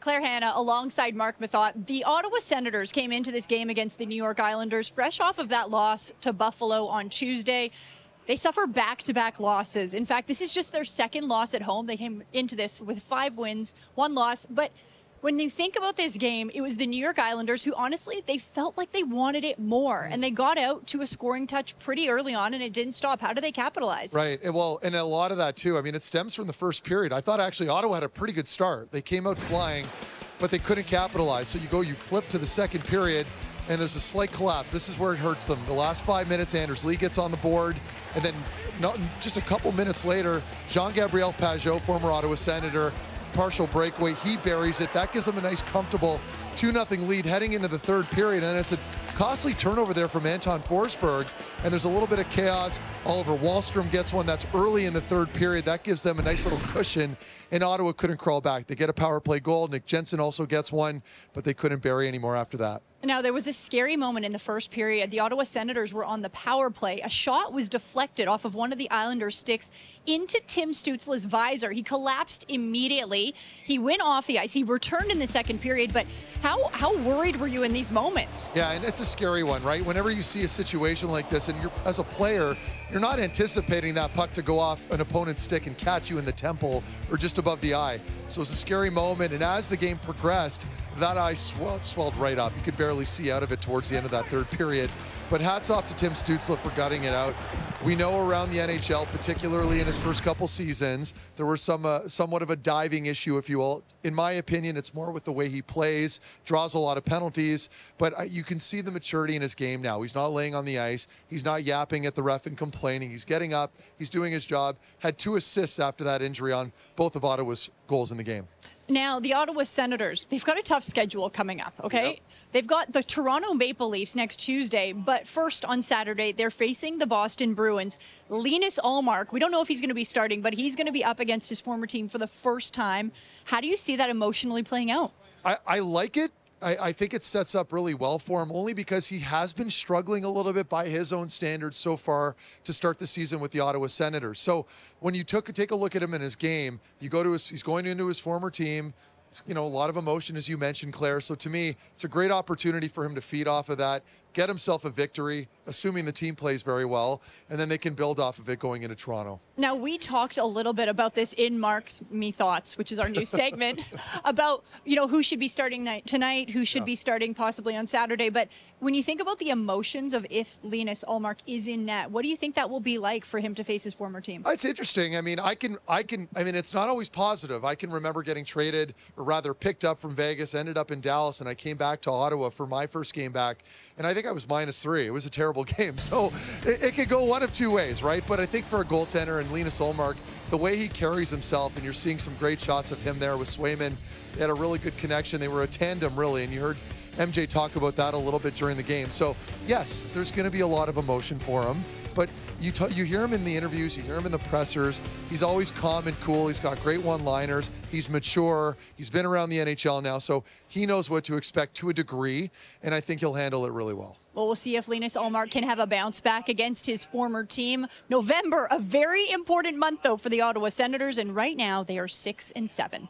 Claire Hanna alongside Marc Methot. The Ottawa Senators came into this game against the New York Islanders fresh off of that loss to Buffalo on Tuesday. They suffer back-to-back losses. In fact, this is just their second loss at home. They came into this with 5 wins, 1 loss. But when you think about this game, it was the New York Islanders who, honestly, they felt like they wanted it more. And they got out to a scoring touch pretty early on, and it didn't stop. How do they capitalize? Right. Well, and a lot of that, too. I mean, it stems from the first period. I thought, actually, Ottawa had a pretty good start. They came out flying, but they couldn't capitalize. So you flip to the second period, and there's a slight collapse. This is where it hurts them. The last 5 minutes, Anders Lee gets on the board, and then just a couple minutes later, Jean-Gabriel Pageau, former Ottawa Senator, partial breakaway, he buries it. That gives them a nice, comfortable 2-0 lead heading into the third period, and it's a costly turnover there from Anton Forsberg, and there's a little bit of chaos. Oliver Wahlstrom gets one. That's early in the third period. That gives them a nice little cushion, and Ottawa couldn't crawl back. They get a power play goal. Nick Jensen also gets one, but they couldn't bury anymore after that. Now, there was a scary moment in the first period. The Ottawa Senators were on the power play. A shot was deflected off of one of the Islanders' sticks into Tim Stützle's visor. He collapsed immediately. He went off the ice. He returned in the second period, but how worried were you in these moments? Yeah, and it's a scary one, right? Whenever you see a situation like this, and as a player, you're not anticipating that puck to go off an opponent's stick and catch you in the temple or just above the eye. So it's a scary moment, and as the game progressed, that eye swelled right up. You could barely see out of it towards the end of that third period. But hats off to Tim Stützle for gutting it out. We know around the NHL, particularly in his first couple seasons, there was somewhat of a diving issue, if you will. In my opinion, it's more with the way he plays, draws a lot of penalties, but you can see the maturity in his game now. He's not laying on the ice. He's not yapping at the ref and complaining. He's getting up. He's doing his job. Had 2 assists after that injury on both of Ottawa's goals in the game. Now, the Ottawa Senators, they've got a tough schedule coming up, okay? Yep. They've got the Toronto Maple Leafs next Tuesday, but first on Saturday, they're facing the Boston Bruins. Linus Ullmark, we don't know if he's going to be starting, but he's going to be up against his former team for the first time. How do you see that emotionally playing out? I like it. I think it sets up really well for him, only because he has been struggling a little bit by his own standards so far to start the season with the Ottawa Senators. So when you take a look at him in his game, he's going into his former team. You know, a lot of emotion, as you mentioned, Claire. So to me, it's a great opportunity for him to feed off of that, get himself a victory, assuming the team plays very well, and then they can build off of it going into Toronto. Now, we talked a little bit about this in Marc's Me Thoughts, which is our new segment, about, who should be starting tonight, who should be starting possibly on Saturday. But when you think about the emotions of if Linus Ullmark is in net, what do you think that will be like for him to face his former team? It's interesting. I mean, it's not always positive. I can remember getting traded, or rather picked up from Vegas, ended up in Dallas, and I came back to Ottawa for my first game back, and I think I was -3. It was a terrible game. So it could go one of 2 ways, right? But I think for a goaltender and Linus Ullmark, the way he carries himself, and you're seeing some great shots of him there with Swayman, they had a really good connection. They were a tandem, really, and you heard MJ talk about that a little bit during the game. So, yes, there's going to be a lot of emotion for him, but you hear him in the interviews, you hear him in the pressers. He's always calm and cool. He's got great one-liners. He's mature. He's been around the NHL now, so he knows what to expect to a degree, and I think he'll handle it really well. Well, we'll see if Linus Ullmark can have a bounce back against his former team. November, a very important month, though, for the Ottawa Senators, and right now they are 6-7.